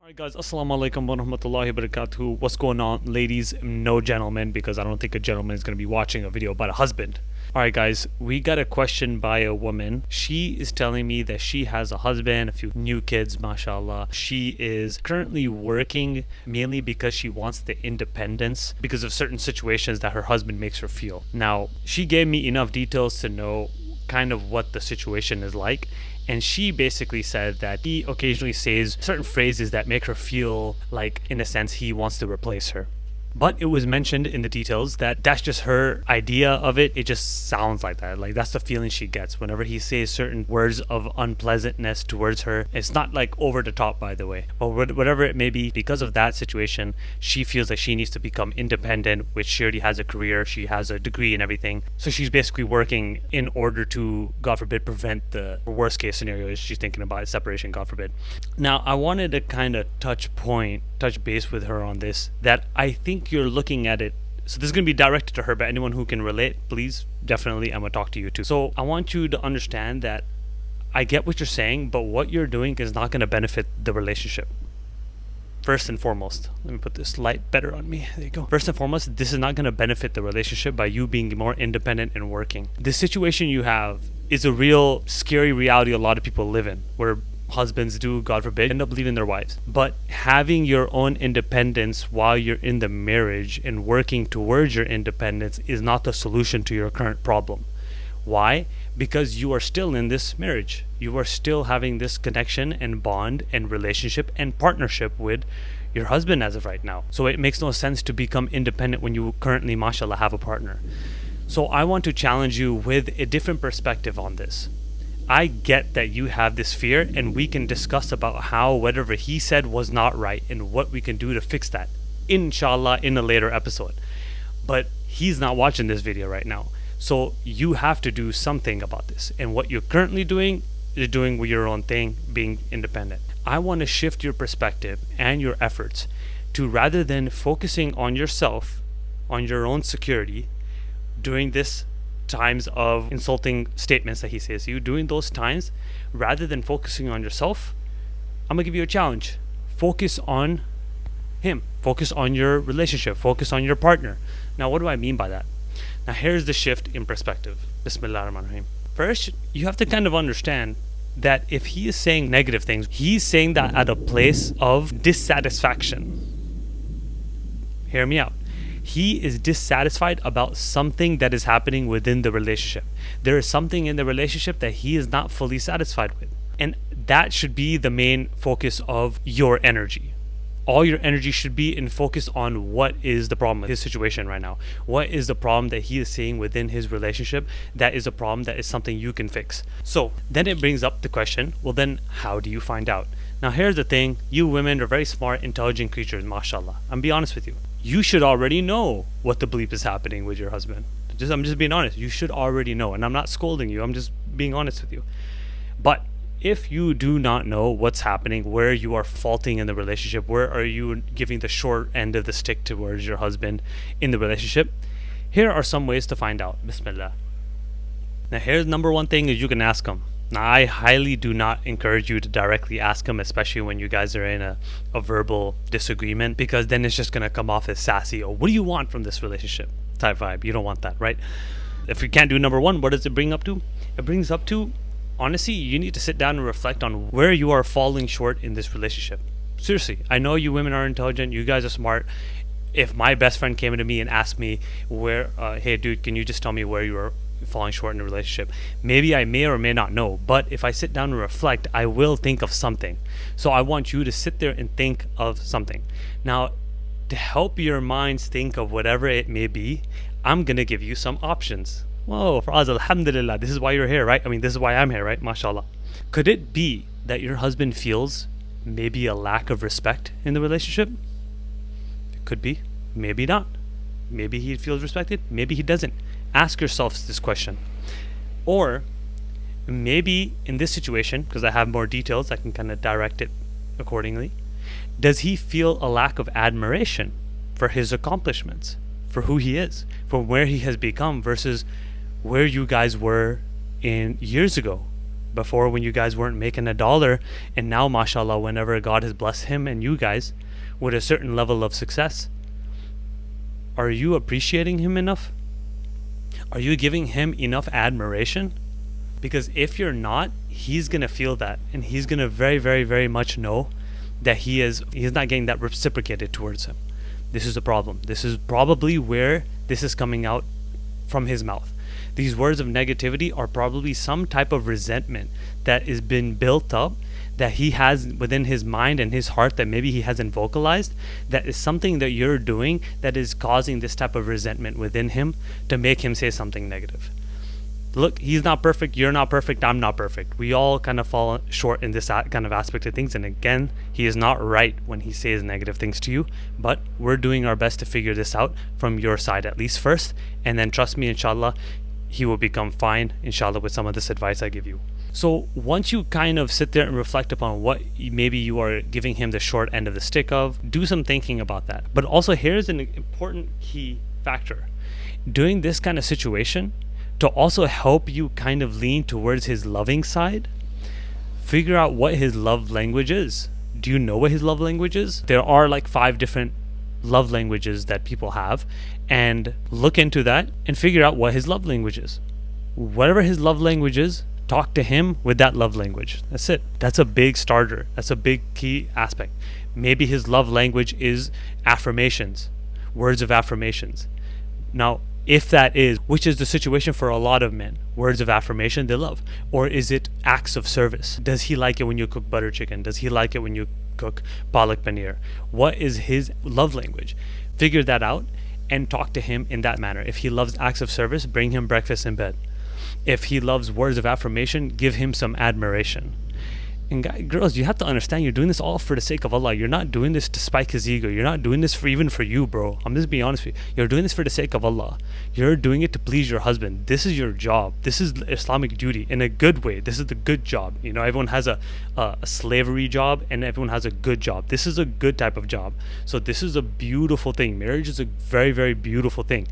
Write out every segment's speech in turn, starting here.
Alright guys, Assalamu alaikum wa rahmatullahi wa barakatuh. What's going on, ladies? No gentlemen, because I don't think a gentleman is going to be watching a video about a husband. Alright guys, we got a question by a woman. She is telling me that she has a husband, a few new kids, mashallah. She is currently working mainly because she wants the independence because of certain situations that her husband makes her feel. Now, she gave me enough details to know kind of what the situation is like, and she basically said that he occasionally says certain phrases that make her feel like, in a sense, he wants to replace her. But it was mentioned in the details that that's just her idea of it. It just sounds like that. Like, that's the feeling she gets whenever he says certain words of unpleasantness towards her. It's not like over the top, by the way, but whatever it may be, because of that situation, she feels like she needs to become independent, which she already has a career, she has a degree and everything. So she's basically working in order to, God forbid, prevent the worst case scenario. She's thinking about separation, God forbid. Now, I wanted to kind of touch base with her on this, that I think you're looking at it. So this is going to be directed to her, but anyone who can relate, please, definitely, I'm going to talk to you too. So I want you to understand that I get what you're saying, but what you're doing is not going to benefit the relationship. First and foremost, let me put this light better on me. There you go. First and foremost, this is not going to benefit the relationship by you being more independent and working. The situation you have is a real scary reality a lot of people live in, where husbands do, God forbid, end up leaving their wives. But having your own independence while you're in the marriage and working towards your independence is not the solution to your current problem. Why? Because you are still in this marriage. You are still having this connection and bond and relationship and partnership with your husband as of right now. So it makes no sense to become independent when you currently, mashallah, have a partner. So I want to challenge you with a different perspective on this. I get that you have this fear, and we can discuss about how whatever he said was not right and what we can do to fix that, inshallah, in a later episode. But he's not watching this video right now, so you have to do something about this. And what you're currently doing is doing your own thing, being independent. I want to shift your perspective and your efforts to, rather than focusing on yourself, on your own security, during this times of insulting statements that he says to you, during those times, rather than focusing on yourself, I'm gonna give you a challenge. Focus on him. Focus on your relationship. Focus on your partner. Now, what do I mean by that? Now, here's the shift in perspective. Bismillah ar-Rahman ar-Rahim. First, you have to kind of understand that if he is saying negative things, he's saying that at a place of dissatisfaction. Hear me out. He is dissatisfied about something that is happening within the relationship. There is something in the relationship that he is not fully satisfied with. And that should be the main focus of your energy. All your energy should be in focus on what is the problem with his situation right now. What is the problem that he is seeing within his relationship that is a problem that is something you can fix. So then it brings up the question, well then, how do you find out? Now here's the thing, you women are very smart, intelligent creatures, mashallah. I'm be honest with you. You should already know what the bleep is happening with your husband. I'm just being honest. You should already know. And I'm not scolding you. I'm just being honest with you. But if you do not know what's happening, where you are faulting in the relationship, where are you giving the short end of the stick towards your husband in the relationship, here are some ways to find out. Bismillah. Now here's number one thing is you can ask him. Now, I highly do not encourage you to directly ask him, especially when you guys are in a verbal disagreement, because then it's just going to come off as sassy. Or what do you want from this relationship type vibe? You don't want that, right? If you can't do number one, what does it bring up to? It brings up to, honestly, you need to sit down and reflect on where you are falling short in this relationship. Seriously, I know you women are intelligent. You guys are smart. If my best friend came to me and asked me hey dude, can you just tell me where you are falling short in a relationship, maybe I may or may not know, but if I sit down and reflect, I will think of something. So I want you to sit there and think of something. Now, to help your minds think of whatever it may be, I'm gonna give you some options. Whoa, Faraz, alhamdulillah, this is why you're here, right? I mean, this is why I'm here, right? MashaAllah. Could it be that your husband feels maybe a lack of respect in the relationship? It could be, maybe not. Maybe he feels respected, maybe he doesn't. Ask yourself this question. Or maybe in this situation, because I have more details, I can kind of direct it accordingly. Does he feel a lack of admiration for his accomplishments, for who he is, for where he has become versus where you guys were in years ago, before when you guys weren't making a dollar, and now mashallah, whenever God has blessed him and you guys with a certain level of success, are you appreciating him enough? Are you giving him enough admiration? Because if you're not, he's gonna feel that, and he's gonna very, very, very much know that he's not getting that reciprocated towards him. This is a problem. This is probably where this is coming out from his mouth. These words of negativity are probably some type of resentment that has been built up, that he has within his mind and his heart, that maybe he hasn't vocalized, that is something that you're doing that is causing this type of resentment within him to make him say something negative. Look, he's not perfect, you're not perfect, I'm not perfect. We all kind of fall short in this kind of aspect of things. And again, he is not right when he says negative things to you, but we're doing our best to figure this out from your side at least first. And then trust me, inshallah, he will become fine, inshallah, with some of this advice I give you. So once you kind of sit there and reflect upon what maybe you are giving him the short end of the stick of, do some thinking about that. But also here's an important key factor. During this kind of situation, to also help you kind of lean towards his loving side, figure out what his love language is. Do you know what his love language is? There are like 5 different love languages that people have, and look into that and figure out what his love language is. Whatever his love language is, talk to him with that love language. That's it. That's a big starter. That's a big key aspect. Maybe his love language is affirmations, words of affirmations. Now, if that is, which is the situation for a lot of men, words of affirmation they love, or is it acts of service? Does he like it when you cook butter chicken? Does he like it when you cook palak paneer? What is his love language? Figure that out and talk to him in that manner. If he loves acts of service, bring him breakfast in bed. If he loves words of affirmation, give him some admiration. And girls, you have to understand, you're doing this all for the sake of Allah. You're not doing this to spike his ego. You're not doing this for even for you, bro. I'm just being honest with you. You're doing this for the sake of Allah. You're doing it to please your husband. This is your job. This is Islamic duty in a good way. This is the good job. You know, everyone has a slavery job and everyone has a good job. This is a good type of job. So this is a beautiful thing. Marriage is a very, very beautiful thing.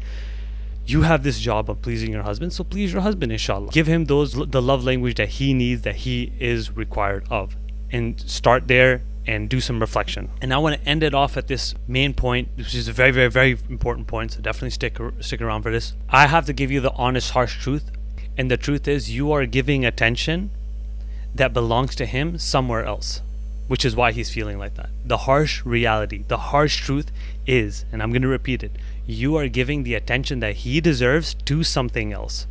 You have this job of pleasing your husband, so please your husband, inshallah. Give him the love language that he needs, that he is required of. And start there and do some reflection. And I want to end it off at this main point, which is a very, very, very important point, so definitely stick around for this. I have to give you the honest, harsh truth. And the truth is, you are giving attention that belongs to him somewhere else, which is why he's feeling like that. The harsh reality, the harsh truth is, and I'm going to repeat it, you are giving the attention that he deserves to something else.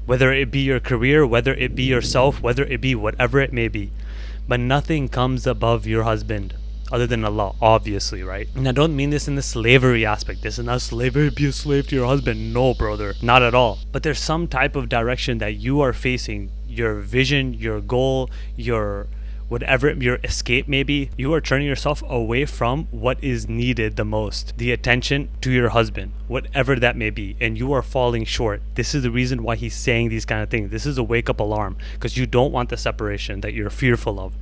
Whether it be your career, whether it be yourself, whether it be whatever it may be. But nothing comes above your husband other than Allah, obviously, right? And I don't mean this in the slavery aspect. This is not slavery, be a slave to your husband. No, brother, not at all. But there's some type of direction that you are facing, your vision, your goal, your whatever your escape may be. You are turning yourself away from what is needed the most, the attention to your husband, whatever that may be, and you are falling short. This is the reason why he's saying these kind of things. This is a wake-up alarm, because you don't want the separation that you're fearful of.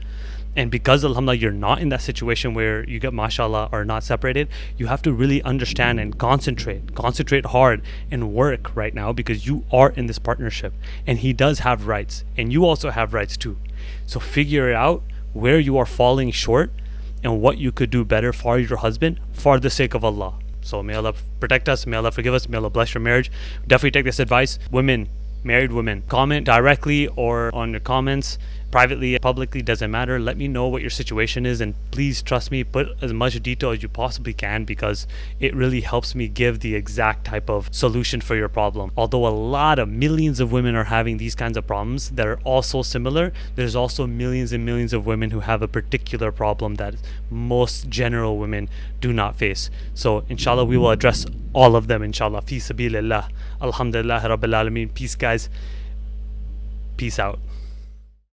And because alhamdulillah you're not in that situation where you get mashallah are not separated, you have to really understand and concentrate hard and work right now, because you are in this partnership and he does have rights and you also have rights too. So figure out where you are falling short and what you could do better for your husband for the sake of Allah. So may Allah protect us, may Allah forgive us, may Allah bless your marriage. Definitely take this advice. Women, married women, comment directly or on your comments, privately, publicly, doesn't matter. Let me know what your situation is, and please trust me, put as much detail as you possibly can, because it really helps me give the exact type of solution for your problem. Although a lot of millions of women are having these kinds of problems that are also similar, there's also millions and millions of women who have a particular problem that most general women do not face. So inshallah we will address all of them, inshallah, fi sabilillah. Alhamdulillah Rabbil Alameen. Peace, guys. Peace out.